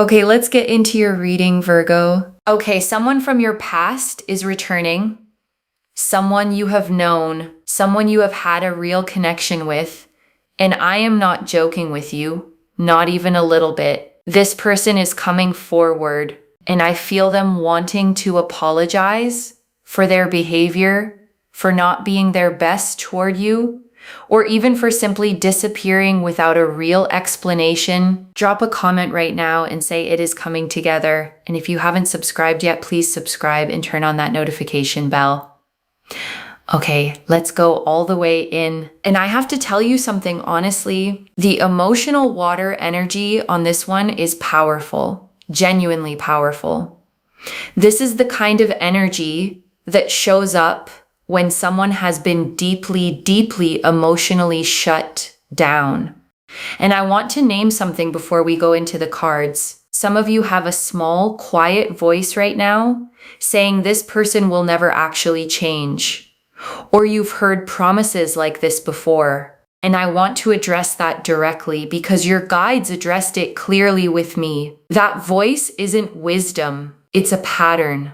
Okay, let's get into your reading, Virgo. Okay, someone from your past is returning. Someone you have known, someone you have had a real connection with. And I am not joking with you, not even a little bit. This person is coming forward, and I feel them wanting to apologize for their behavior, for not being their best toward you, or even for simply disappearing without a real explanation. Drop a comment right now and say it is coming together. And if you haven't subscribed yet, please subscribe and turn on that notification bell. Okay, let's go all the way in. And I have to tell you something honestly, the emotional water energy on this one is powerful, genuinely powerful. This is the kind of energy that shows up when someone has been deeply, deeply emotionally shut down. And I want to name something before we go into the cards. Some of you have a small, quiet voice right now saying this person will never actually change. Or you've heard promises like this before. And I want to address that directly because your guides addressed it clearly with me. That voice isn't wisdom, it's a pattern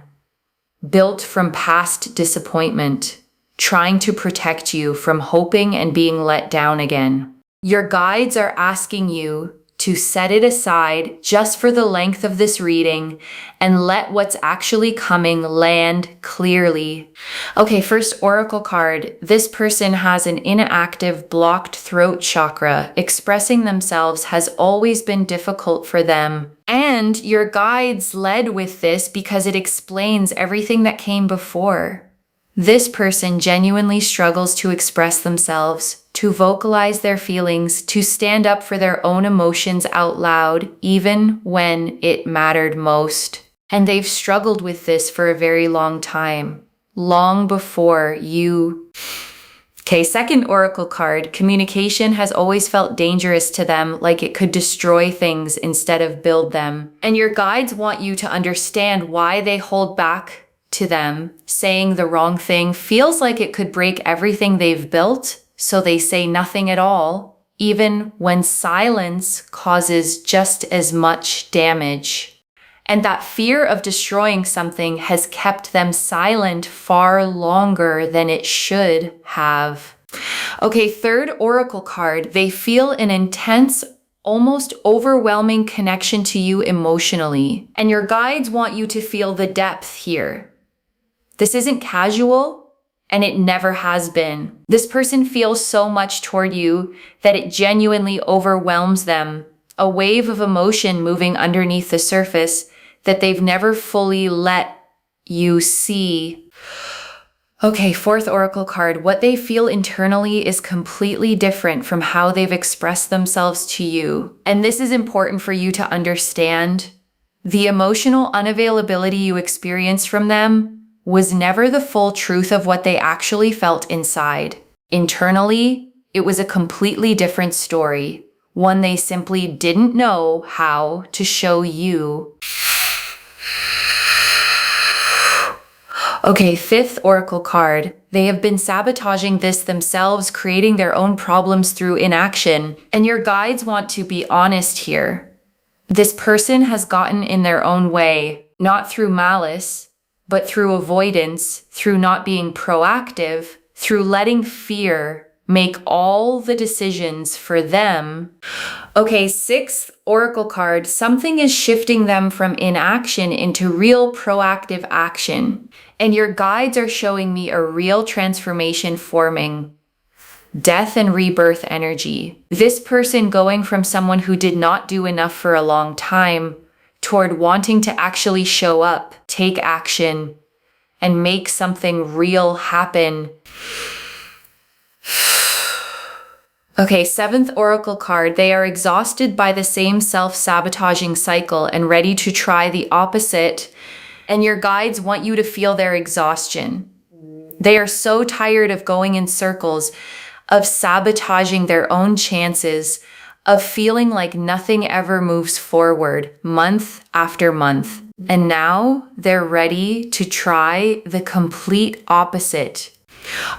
built from past disappointment, trying to protect you from hoping and being let down again. Your guides are asking you to set it aside just for the length of this reading and let what's actually coming land clearly. Okay, first oracle card. This person has an inactive blocked throat chakra. Expressing themselves has always been difficult for them. And your guides led with this because it explains everything that came before. This person genuinely struggles to express themselves, to vocalize their feelings, to stand up for their own emotions out loud, even when it mattered most. And they've struggled with this for a very long time, long before you. Okay, second oracle card. Communication has always felt dangerous to them, like it could destroy things instead of build them. And your guides want you to understand why they hold back to them. Saying the wrong thing feels like it could break everything they've built, so they say nothing at all, even when silence causes just as much damage. And that fear of destroying something has kept them silent far longer than it should have. Okay, third oracle card. They feel an intense, almost overwhelming connection to you emotionally. And your guides want you to feel the depth here. This isn't casual, and it never has been. This person feels so much toward you that it genuinely overwhelms them. A wave of emotion moving underneath the surface that they've never fully let you see. Okay, fourth oracle card. What they feel internally is completely different from how they've expressed themselves to you. And this is important for you to understand. The emotional unavailability you experience from them was never the full truth of what they actually felt inside. Internally, it was a completely different story, one they simply didn't know how to show you. Okay, fifth oracle card. They have been sabotaging this themselves, creating their own problems through inaction. And your guides want to be honest here. This person has gotten in their own way, not through malice, but through avoidance, through not being proactive, through letting fear make all the decisions for them. Okay, sixth oracle card. Something is shifting them from inaction into real proactive action. And your guides are showing me a real transformation forming. Death and rebirth energy. This person going from someone who did not do enough for a long time toward wanting to actually show up, take action, and make something real happen. Okay, seventh oracle card. They are exhausted by the same self-sabotaging cycle and ready to try the opposite. And your guides want you to feel their exhaustion. They are so tired of going in circles, of sabotaging their own chances, of feeling like nothing ever moves forward month after month. And now they're ready to try the complete opposite.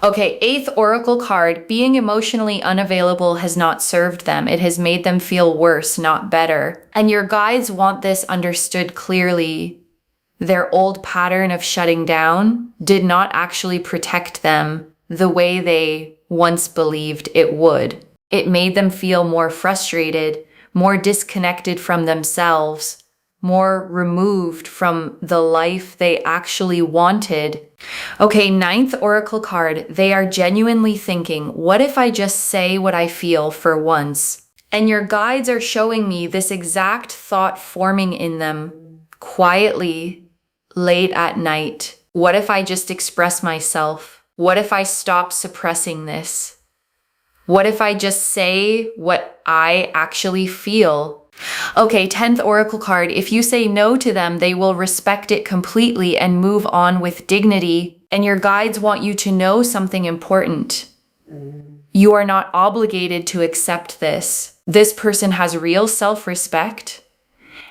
Okay, 8th oracle card, being emotionally unavailable has not served them. It has made them feel worse, not better. And your guides want this understood clearly. Their old pattern of shutting down did not actually protect them the way they once believed it would. It made them feel more frustrated, more disconnected from themselves, more removed from the life they actually wanted. Okay, 9th oracle card. They are genuinely thinking, what if I just say what I feel for once? And your guides are showing me this exact thought forming in them quietly late at night. What if I just express myself? What if I stop suppressing this? What if I just say what I actually feel? Okay, 10th oracle card. If you say no to them, they will respect it completely and move on with dignity. And your guides want you to know something important. You are not obligated to accept this. This person has real self-respect.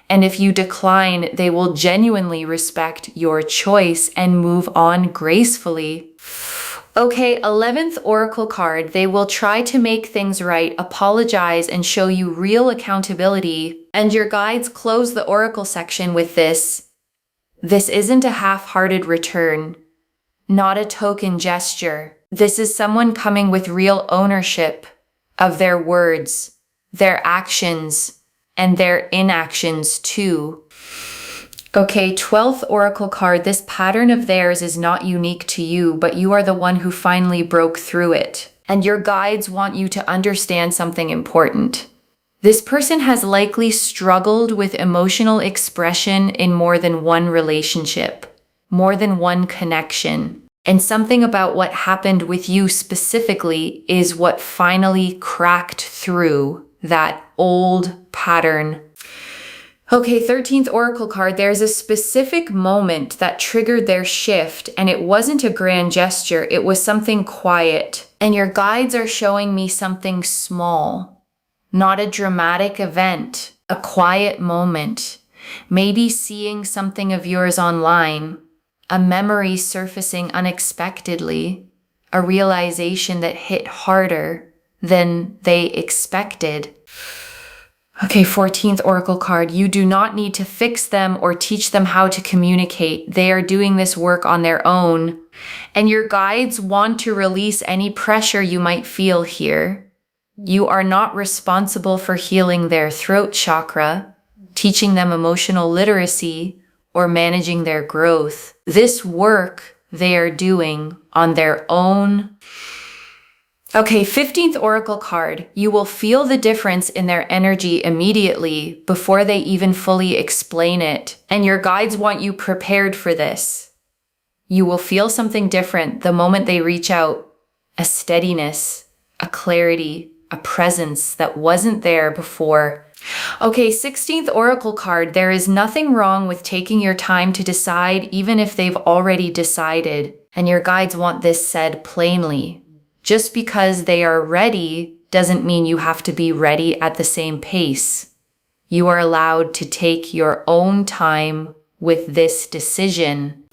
And if you decline, they will genuinely respect your choice and move on gracefully. Okay, 11th oracle card. They will try to make things right, apologize, and show you real accountability. And your guides close the oracle section with this. This isn't a half-hearted return, not a token gesture. This is someone coming with real ownership of their words, their actions, and their inactions too. Okay, 12th oracle card. This pattern of theirs is not unique to you, but you are the one who finally broke through it. And your guides want you to understand something important. This person has likely struggled with emotional expression in more than one relationship, more than one connection. And something about what happened with you specifically is what finally cracked through that old pattern. Okay, 13th oracle card. There's a specific moment that triggered their shift, and it wasn't a grand gesture. It was something quiet. And your guides are showing me something small, not a dramatic event, a quiet moment. Maybe seeing something of yours online, a memory surfacing unexpectedly, a realization that hit harder than they expected. Okay, 14th oracle card. You do not need to fix them or teach them how to communicate. They are doing this work on their own. And your guides want to release any pressure you might feel here. You are not responsible for healing their throat chakra, teaching them emotional literacy, or managing their growth. This work they are doing on their own. Okay, 15th oracle card. You will feel the difference in their energy immediately before they even fully explain it. And your guides want you prepared for this. You will feel something different the moment they reach out. A steadiness, a clarity, a presence that wasn't there before. Okay, 16th oracle card. There is nothing wrong with taking your time to decide, even if they've already decided. And your guides want this said plainly. Just because they are ready doesn't mean you have to be ready at the same pace. You are allowed to take your own time with this decision.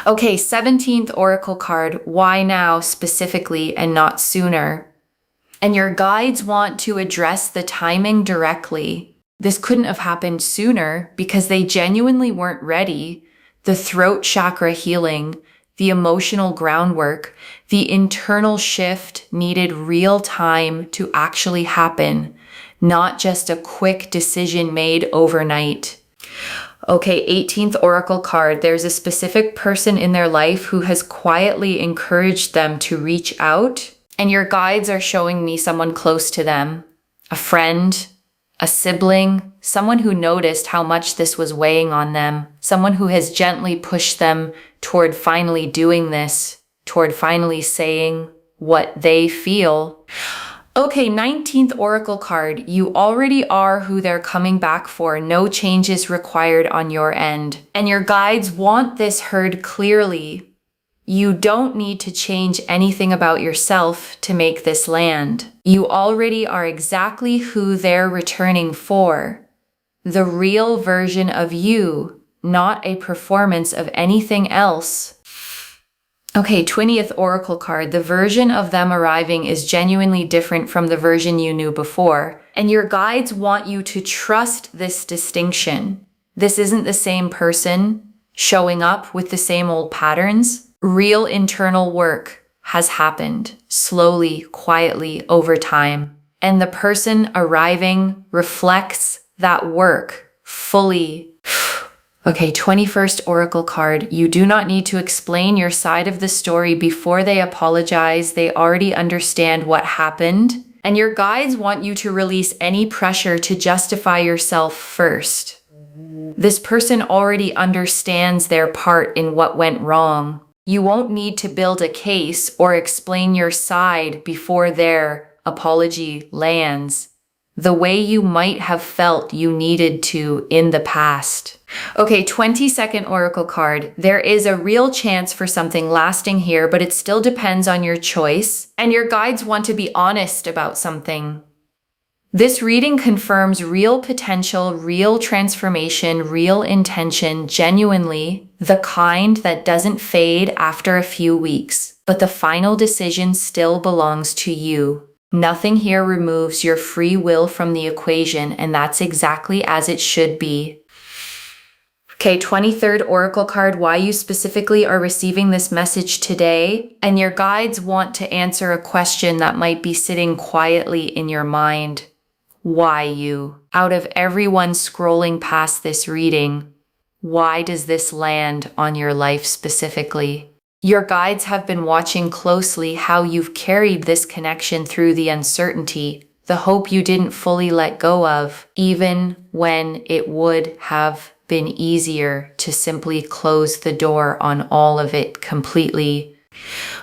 Okay, 17th oracle card. Why now specifically and not sooner? And your guides want to address the timing directly. This couldn't have happened sooner because they genuinely weren't ready. The throat chakra healing, the emotional groundwork, the internal shift needed real time to actually happen, not just a quick decision made overnight. Okay, 18th oracle card. There's a specific person in their life who has quietly encouraged them to reach out, and your guides are showing me someone close to them, a friend, a sibling, someone who noticed how much this was weighing on them, someone who has gently pushed them toward finally doing this, toward finally saying what they feel. Okay, 19th oracle card. You already are who they're coming back for. No changes required on your end. And your guides want this heard clearly. You don't need to change anything about yourself to make this land. You already are exactly who they're returning for. The real version of you, not a performance of anything else. Okay, 20th Oracle card. The version of them arriving is genuinely different from the version you knew before, and your guides want you to trust this distinction. This isn't the same person showing up with the same old patterns. Real internal work has happened slowly, quietly over time, and the person arriving reflects that work fully. Okay, 21st Oracle card. You do not need to explain your side of the story before they apologize. They already understand what happened. And your guides want you to release any pressure to justify yourself first. This person already understands their part in what went wrong. You won't need to build a case or explain your side before their apology lands, the way you might have felt you needed to in the past. Okay, 22nd Oracle card. There is a real chance for something lasting here, but it still depends on your choice, and your guides want to be honest about something. This reading confirms real potential, real transformation, real intention, genuinely the kind that doesn't fade after a few weeks, but the final decision still belongs to you. Nothing here removes your free will from the equation, and that's exactly as it should be. Okay, 23rd Oracle card, why you specifically are receiving this message today, and your guides want to answer a question that might be sitting quietly in your mind. Why you? Out of everyone scrolling past this reading, why does this land on your life specifically? Your guides have been watching closely how you've carried this connection through the uncertainty, the hope you didn't fully let go of, even when it would have been easier to simply close the door on all of it completely.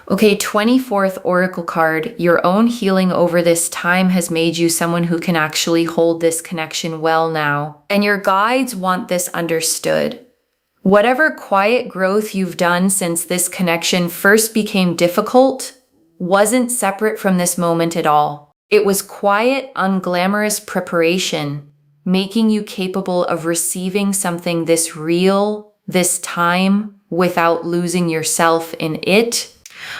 Okay, 24th Oracle card. Your own healing over this time has made you someone who can actually hold this connection well now. And your guides want this understood. Whatever quiet growth you've done since this connection first became difficult wasn't separate from this moment at all. It was quiet, unglamorous preparation, making you capable of receiving something this real, this time, without losing yourself in it.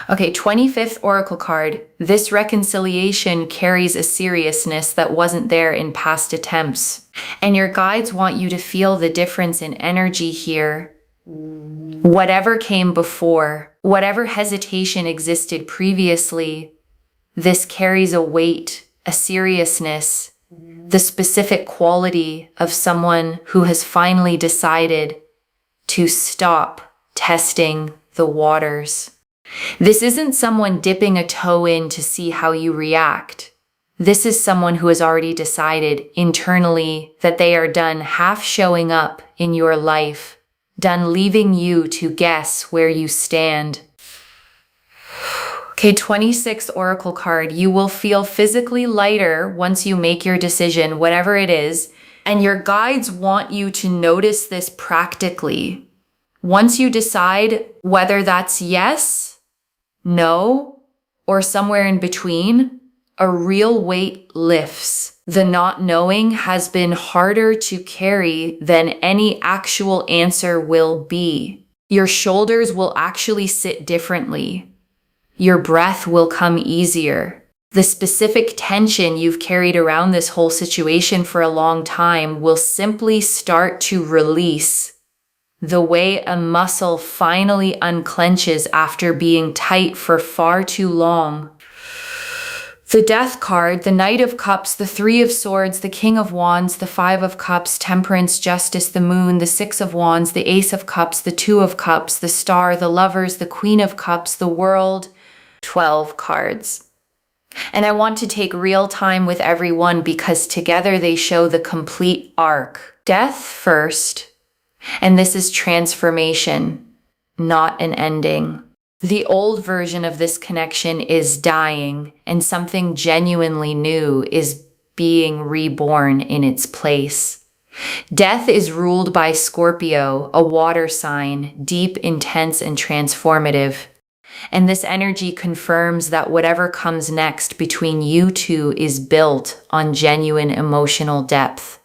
Okay, 25th Oracle card. This reconciliation carries a seriousness that wasn't there in past attempts. And your guides want you to feel the difference in energy here. Whatever came before, whatever hesitation existed previously, this carries a weight, a seriousness, the specific quality of someone who has finally decided to stop testing the waters. This isn't someone dipping a toe in to see how you react. This is someone who has already decided internally that they are done half showing up in your life, done leaving you to guess where you stand. Okay, 26th Oracle card. You will feel physically lighter once you make your decision, whatever it is, and your guides want you to notice this practically. Once you decide whether that's yes, no, or somewhere in between, a real weight lifts. The not knowing has been harder to carry than any actual answer will be. Your shoulders will actually sit differently. Your breath will come easier. The specific tension you've carried around this whole situation for a long time will simply start to release, the way a muscle finally unclenches after being tight for far too long. The Death card, the Knight of Cups, the Three of Swords, the King of Wands, the Five of Cups, Temperance, Justice, the Moon, the Six of Wands, the Ace of Cups, the Two of Cups, the Star, the Lovers, the Queen of Cups, the World. 12 cards. And I want to take real time with everyone because together they show the complete arc. Death first, and this is transformation, not an ending. The old version of this connection is dying, and something genuinely new is being reborn in its place. Death is ruled by Scorpio, a water sign, deep, intense, and transformative. And this energy confirms that whatever comes next between you two is built on genuine emotional depth,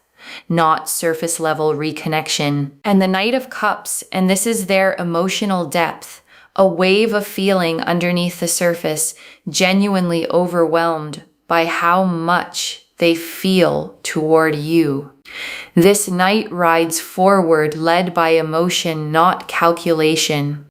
not surface level reconnection. And the Knight of Cups, and this is their emotional depth, a wave of feeling underneath the surface, genuinely overwhelmed by how much they feel toward you. This knight rides forward, led by emotion, not calculation.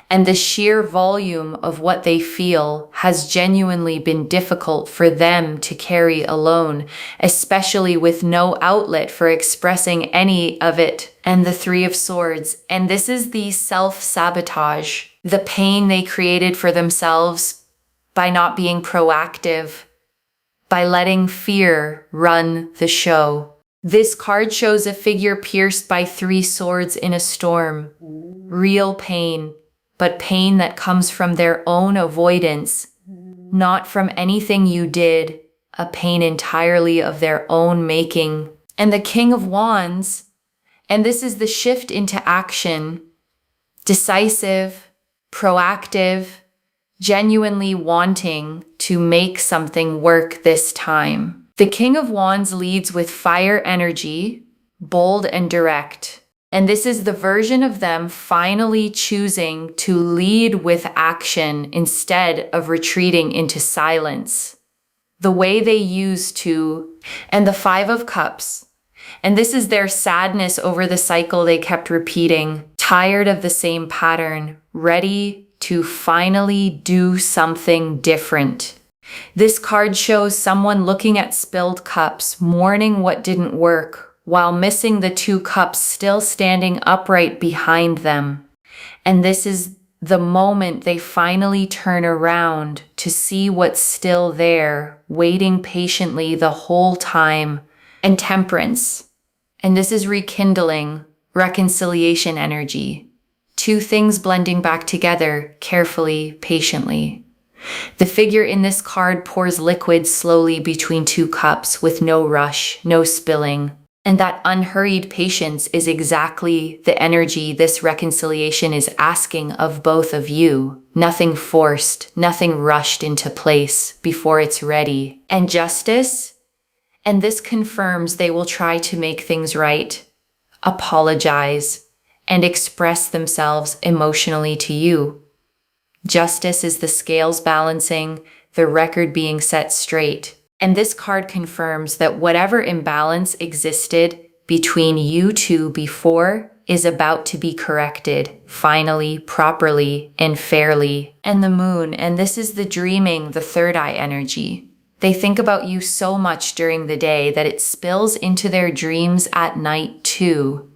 And the sheer volume of what they feel has genuinely been difficult for them to carry alone, especially with no outlet for expressing any of it. And the Three of Swords. And this is the self-sabotage, the pain they created for themselves by not being proactive, by letting fear run the show. This card shows a figure pierced by three swords in a storm. Real pain, but pain that comes from their own avoidance, not from anything you did, a pain entirely of their own making. And the King of Wands, and this is the shift into action, decisive, proactive, genuinely wanting to make something work this time. The King of Wands leads with fire energy, bold and direct. And this is the version of them finally choosing to lead with action instead of retreating into silence. The way they used to. And the Five of Cups. And this is their sadness over the cycle they kept repeating, tired of the same pattern, ready to finally do something different. This card shows someone looking at spilled cups, mourning what didn't work, while missing the two cups still standing upright behind them. And this is the moment they finally turn around to see what's still there, waiting patiently the whole time. And Temperance. And this is rekindling, reconciliation energy. Two things blending back together, carefully, patiently. The figure in this card pours liquid slowly between two cups with no rush, no spilling. And that unhurried patience is exactly the energy this reconciliation is asking of both of you. Nothing forced, nothing rushed into place before it's ready. And Justice, and this confirms they will try to make things right, apologize, and express themselves emotionally to you. Justice is the scales balancing, the record being set straight. And this card confirms that whatever imbalance existed between you two before is about to be corrected, finally, properly, and fairly. And the Moon, and this is the dreaming, the third eye energy. They think about you so much during the day that it spills into their dreams at night too.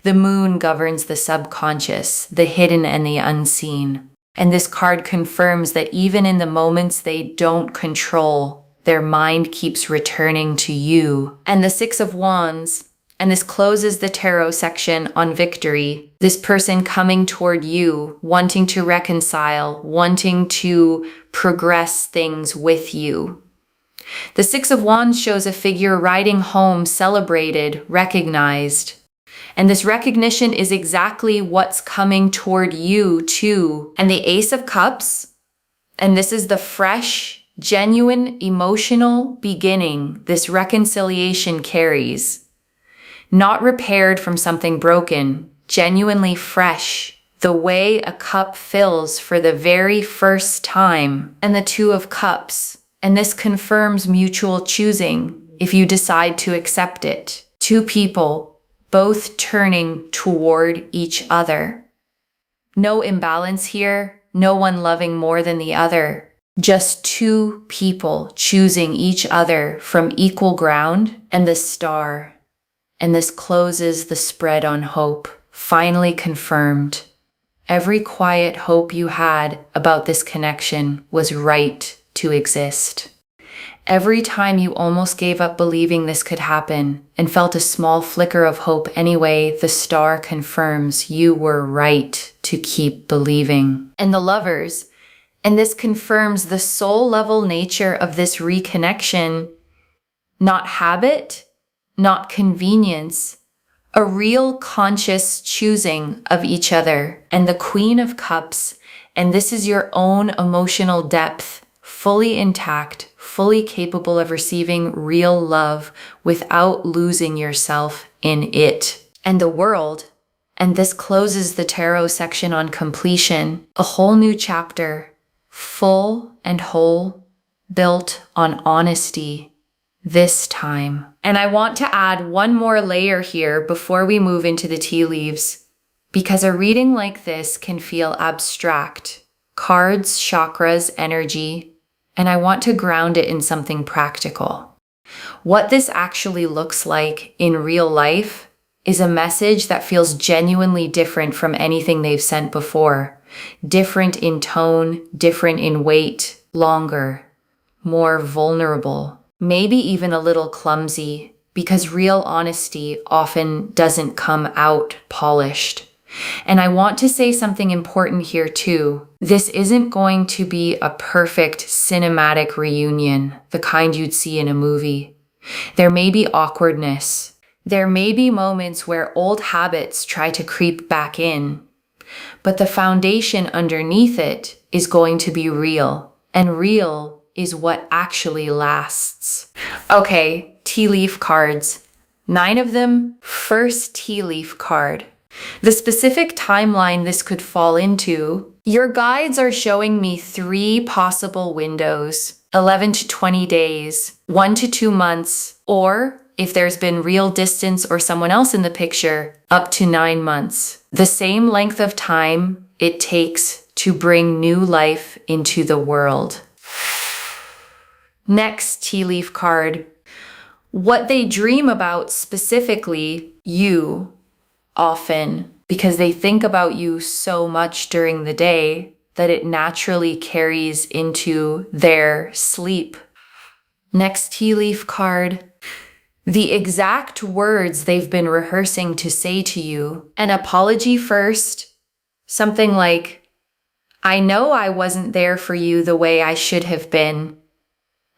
The Moon governs the subconscious, the hidden and the unseen. And this card confirms that even in the moments they don't control, their mind keeps returning to you. And the Six of Wands, and this closes the tarot section on victory. This person coming toward you, wanting to reconcile, wanting to progress things with you. The Six of Wands shows a figure riding home, celebrated, recognized. And this recognition is exactly what's coming toward you too. And the Ace of Cups, and this is the fresh, genuine emotional beginning this reconciliation carries. Not repaired from something broken, genuinely fresh, the way a cup fills for the very first time. And the Two of Cups, and this confirms mutual choosing if you decide to accept it. Two people, both turning toward each other. No imbalance here, no one loving more than the other. Just two people choosing each other from equal ground. And the Star. And this closes the spread on hope, finally confirmed. Every quiet hope you had about this connection was right to exist. Every time you almost gave up believing this could happen and felt a small flicker of hope anyway, the Star confirms you were right to keep believing. And the Lovers. And this confirms the soul-level nature of this reconnection. Not habit, not convenience, a real conscious choosing of each other. And the Queen of Cups, and this is your own emotional depth, fully intact, fully capable of receiving real love without losing yourself in it. And the World, And this closes the tarot section on completion, a whole new chapter, full and whole, built on honesty this time. And I want to add one more layer here before we move into the tea leaves, because a reading like this can feel abstract. Cards, chakras, energy, and I want to ground it in something practical. What this actually looks like in real life is a message that feels genuinely different from anything they've sent before. Different in tone, different in weight, longer, more vulnerable, maybe even a little clumsy, because real honesty often doesn't come out polished. And I want to say something important here too. This isn't going to be a perfect cinematic reunion, the kind you'd see in a movie. There may be awkwardness. There may be moments where old habits try to creep back in. But the foundation underneath it is going to be real. And real is what actually lasts. Okay, tea leaf cards. 9 of them. First tea leaf card. The specific timeline this could fall into, your guides are showing me 3 possible windows, 11 to 20 days, 1 to 2 months, or if there's been real distance or someone else in the picture, up to 9 months. The same length of time it takes to bring new life into the world. Next tea leaf card. What they dream about specifically, you, often, because they think about you so much during the day that it naturally carries into their sleep. Next tea leaf card. The exact words they've been rehearsing to say to you. An apology first. Something like, I know I wasn't there for you the way I should have been.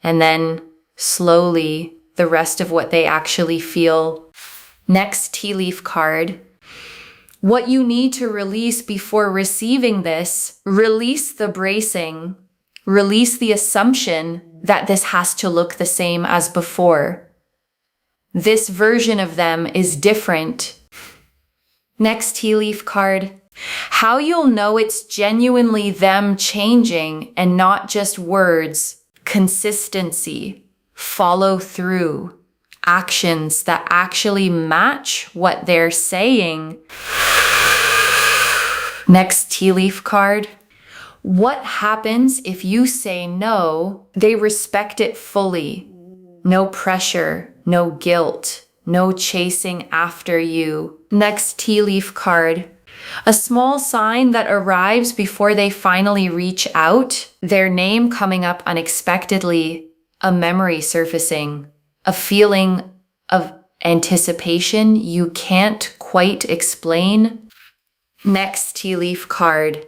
And then, slowly, the rest of what they actually feel. Next tea leaf card. What you need to release before receiving this, release the bracing, release the assumption that this has to look the same as before. This version of them is different. Next tea leaf card. How you'll know it's genuinely them changing and not just words. Consistency, follow through, actions that actually match what they're saying. Next tea leaf card. What happens if you say no? They respect it fully. No pressure, no guilt, no chasing after you. Next tea leaf card. A small sign that arrives before they finally reach out. Their name coming up unexpectedly. A memory surfacing. A feeling of anticipation you can't quite explain. Next tea leaf card.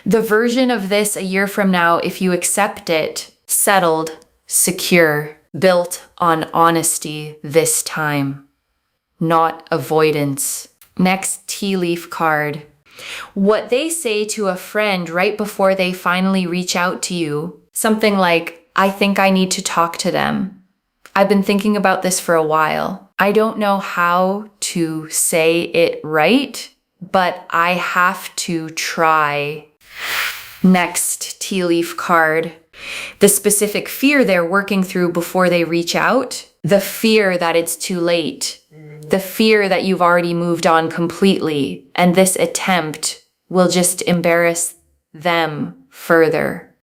The version of this a year from now, if you accept it, settled, secure, built on honesty this time, not avoidance. Next tea leaf card. What they say to a friend right before they finally reach out to you. Something like, I think I need to talk to them. I've been thinking about this for a while. I don't know how to say it right, but I have to try. Next tea leaf card. The specific fear they're working through before they reach out. The fear that it's too late. The fear that you've already moved on completely, and this attempt will just embarrass them further.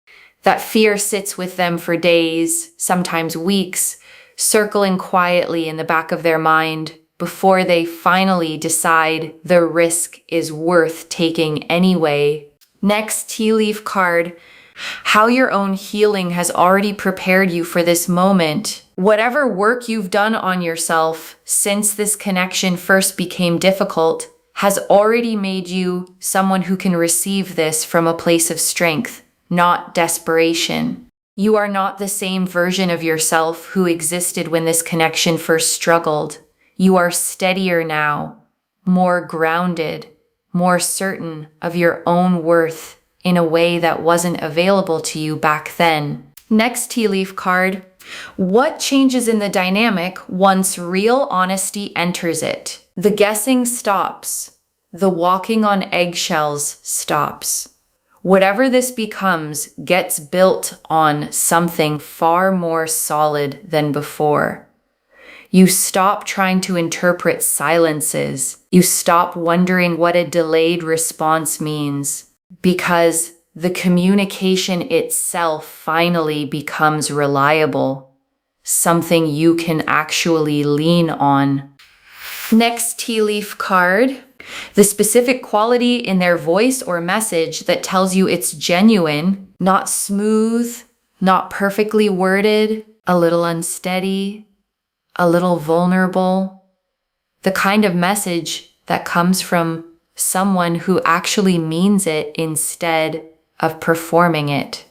That fear sits with them for days, sometimes weeks, circling quietly in the back of their mind before they finally decide the risk is worth taking anyway. Next tea leaf card. How your own healing has already prepared you for this moment. Whatever work you've done on yourself since this connection first became difficult has already made you someone who can receive this from a place of strength, not desperation. You are not the same version of yourself who existed when this connection first struggled. You are steadier now, more grounded, more certain of your own worth in a way that wasn't available to you back then. Next tea leaf card. What changes in the dynamic once real honesty enters it? The guessing stops. The walking on eggshells stops. Whatever this becomes gets built on something far more solid than before. You stop trying to interpret silences. You stop wondering what a delayed response means, because the communication itself finally becomes reliable, something you can actually lean on. Next tea leaf card. The specific quality in their voice or message that tells you it's genuine, not smooth, not perfectly worded, a little unsteady, a little vulnerable. The kind of message that comes from someone who actually means it instead of performing it.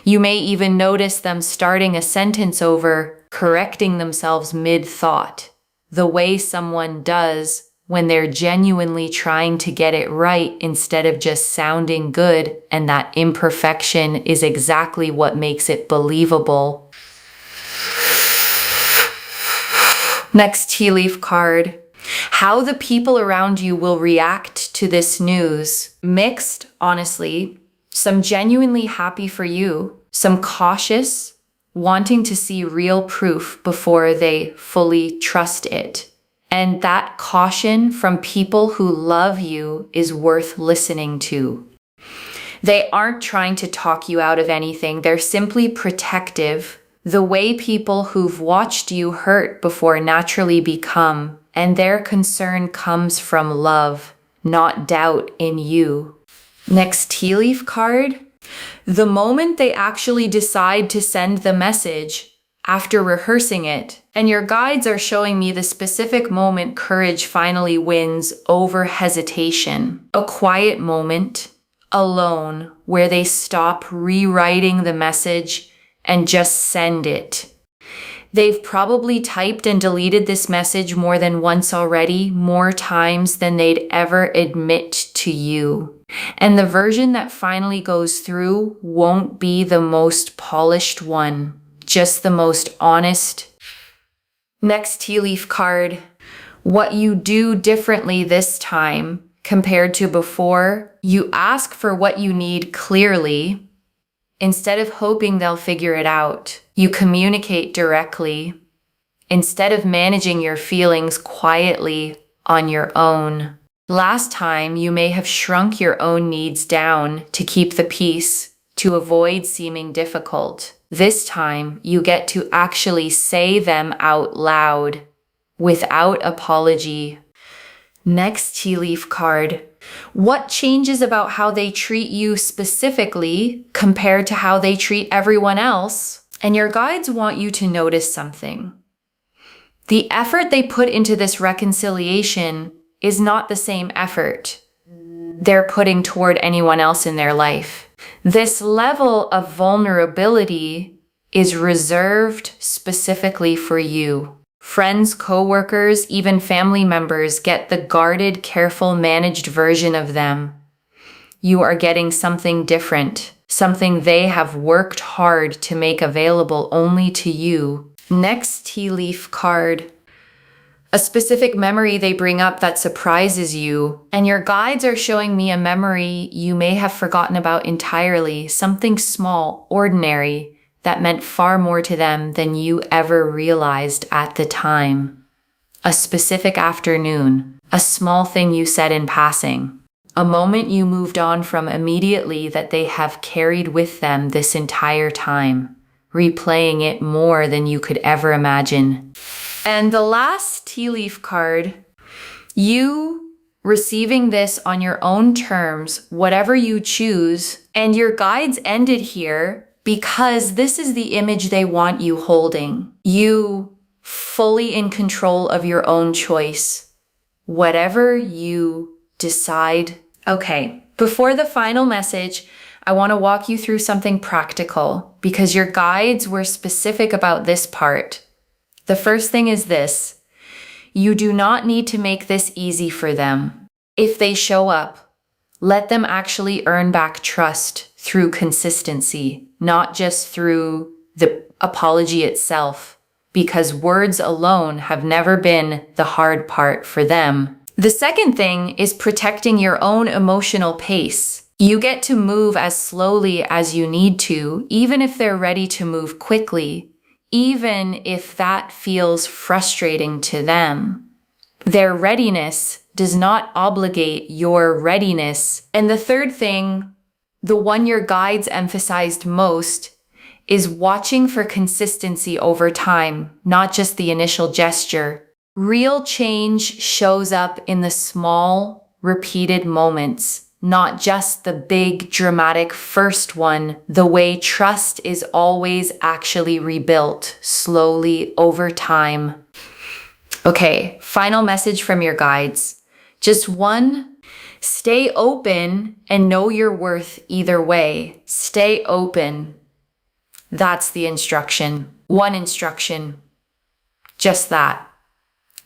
You may even notice them starting a sentence over, correcting themselves mid-thought, the way someone does when they're genuinely trying to get it right instead of just sounding good, and that imperfection is exactly what makes it believable. Next tea leaf card. How the people around you will react to this news. Mixed, honestly. Some genuinely happy for you. Some cautious, wanting to see real proof before they fully trust it. And that caution from people who love you is worth listening to. They aren't trying to talk you out of anything. They're simply protective, the way people who've watched you hurt before naturally become, and their concern comes from love, not doubt in you. Next tea leaf card. The moment they actually decide to send the message, after rehearsing it, and your guides are showing me the specific moment courage finally wins over hesitation. A quiet moment, alone, where they stop rewriting the message and just send it. They've probably typed and deleted this message more than once already, more times than they'd ever admit to you. And the version that finally goes through won't be the most polished one, just the most honest. Next tea leaf card. What you do differently this time compared to before, you ask for what you need clearly. Instead of hoping they'll figure it out, you communicate directly. Instead of managing your feelings quietly on your own. Last time, you may have shrunk your own needs down to keep the peace, to avoid seeming difficult. This time, you get to actually say them out loud, without apology. Next tea leaf card. What changes about how they treat you specifically compared to how they treat everyone else? And your guides want you to notice something. The effort they put into this reconciliation is not the same effort they're putting toward anyone else in their life. This level of vulnerability is reserved specifically for you. Friends, coworkers, even family members get the guarded, careful, managed version of them. You are getting something different, something they have worked hard to make available only to you. Next tea leaf card. A specific memory they bring up that surprises you, and your guides are showing me a memory you may have forgotten about entirely, something small, ordinary, that meant far more to them than you ever realized at the time. A specific afternoon, a small thing you said in passing, a moment you moved on from immediately that they have carried with them this entire time, replaying it more than you could ever imagine. And the last tea leaf card, you receiving this on your own terms, whatever you choose, and your guides ended here because this is the image they want you holding. You fully in control of your own choice. Whatever you decide. Okay, before the final message, I want to walk you through something practical because your guides were specific about this part. The first thing is this. You do not need to make this easy for them. If they show up, let them actually earn back trust through consistency, not just through the apology itself, because words alone have never been the hard part for them. The second thing is protecting your own emotional pace. You get to move as slowly as you need to, even if they're ready to move quickly, even if that feels frustrating to them. Their readiness does not obligate your readiness. And the third thing, the one your guides emphasized most, is watching for consistency over time, not just the initial gesture. Real change shows up in the small, repeated moments, not just the big, dramatic first one. The way trust is always actually rebuilt, slowly, over time. Okay, final message from your guides. Just one, stay open and know your worth either way. Stay open. That's the instruction. One instruction. Just that.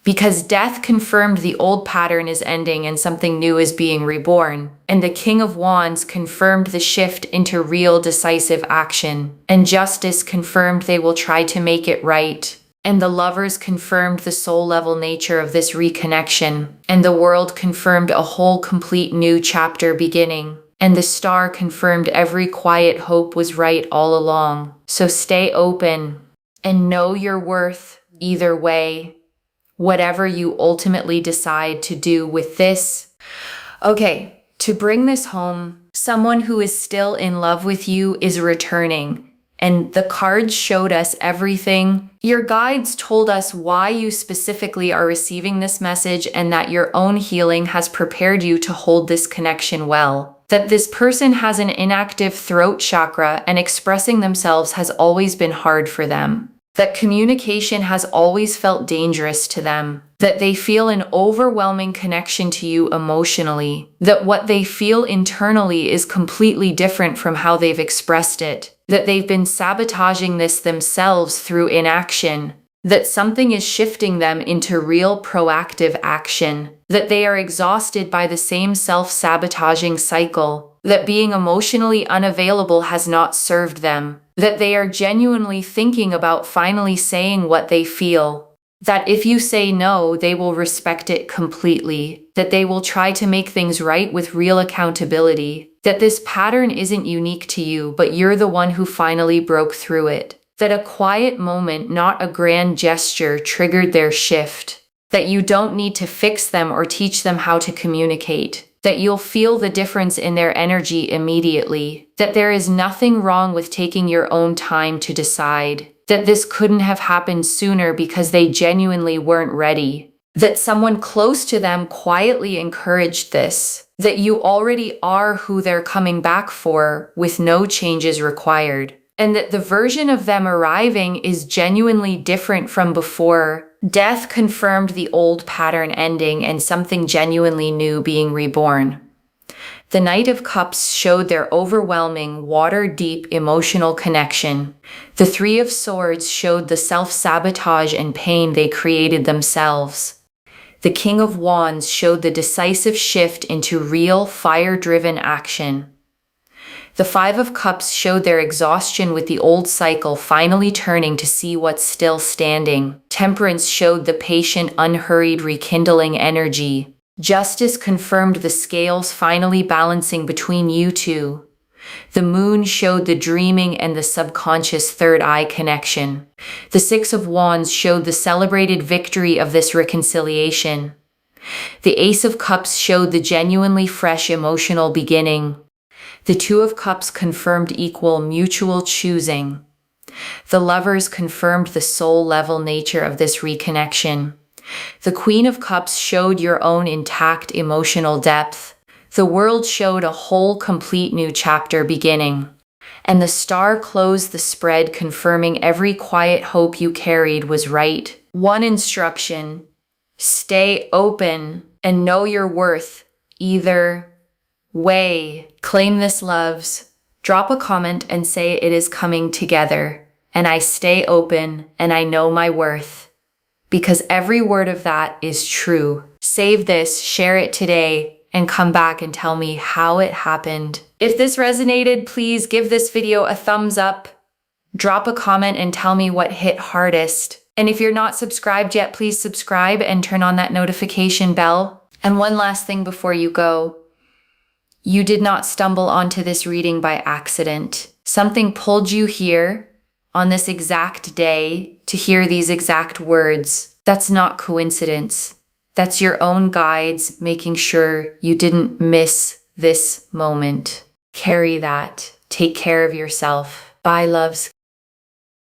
Because death confirmed the old pattern is ending and something new is being reborn. And the King of Wands confirmed the shift into real decisive action. And Justice confirmed they will try to make it right. And the Lovers confirmed the soul-level nature of this reconnection. And the World confirmed a whole complete new chapter beginning. And the Star confirmed every quiet hope was right all along. So stay open and know your worth either way. Whatever you ultimately decide to do with this. Okay, to bring this home, someone who is still in love with you is returning, and the cards showed us everything. Your guides told us why you specifically are receiving this message and that your own healing has prepared you to hold this connection well. That this person has an inactive throat chakra and expressing themselves has always been hard for them. That communication has always felt dangerous to them, that they feel an overwhelming connection to you emotionally, that what they feel internally is completely different from how they've expressed it, that they've been sabotaging this themselves through inaction, that something is shifting them into real proactive action, that they are exhausted by the same self-sabotaging cycle, that being emotionally unavailable has not served them, that they are genuinely thinking about finally saying what they feel, that if you say no, they will respect it completely, that they will try to make things right with real accountability, that this pattern isn't unique to you, but you're the one who finally broke through it, that a quiet moment, not a grand gesture, triggered their shift, that you don't need to fix them or teach them how to communicate, that you'll feel the difference in their energy immediately, that there is nothing wrong with taking your own time to decide, that this couldn't have happened sooner because they genuinely weren't ready, that someone close to them quietly encouraged this, that you already are who they're coming back for with no changes required, and that the version of them arriving is genuinely different from before. Death confirmed the old pattern ending and something genuinely new being reborn. The Knight of Cups showed their overwhelming, water-deep emotional connection. The Three of Swords showed the self-sabotage and pain they created themselves. The King of Wands showed the decisive shift into real, fire-driven action. The Five of Cups showed their exhaustion with the old cycle finally turning to see what's still standing. Temperance showed the patient, unhurried rekindling energy. Justice confirmed the scales finally balancing between you two. The Moon showed the dreaming and the subconscious third eye connection. The Six of Wands showed the celebrated victory of this reconciliation. The Ace of Cups showed the genuinely fresh emotional beginning. The Two of Cups confirmed equal mutual choosing. The Lovers confirmed the soul-level nature of this reconnection. The Queen of Cups showed your own intact emotional depth. The World showed a whole complete new chapter beginning. And the Star closed the spread, confirming every quiet hope you carried was right. One instruction: stay open and know your worth either way. Claim this, loves. Drop a comment and say it is coming together. And I stay open and I know my worth. Because every word of that is true. Save this, share it today, and come back and tell me how it happened. If this resonated, please give this video a thumbs up. Drop a comment and tell me what hit hardest. And if you're not subscribed yet, please subscribe and turn on that notification bell. And one last thing before you go. You did not stumble onto this reading by accident. Something pulled you here on this exact day to hear these exact words. That's not coincidence. That's your own guides making sure you didn't miss this moment. Carry that. Take care of yourself. Bye, loves.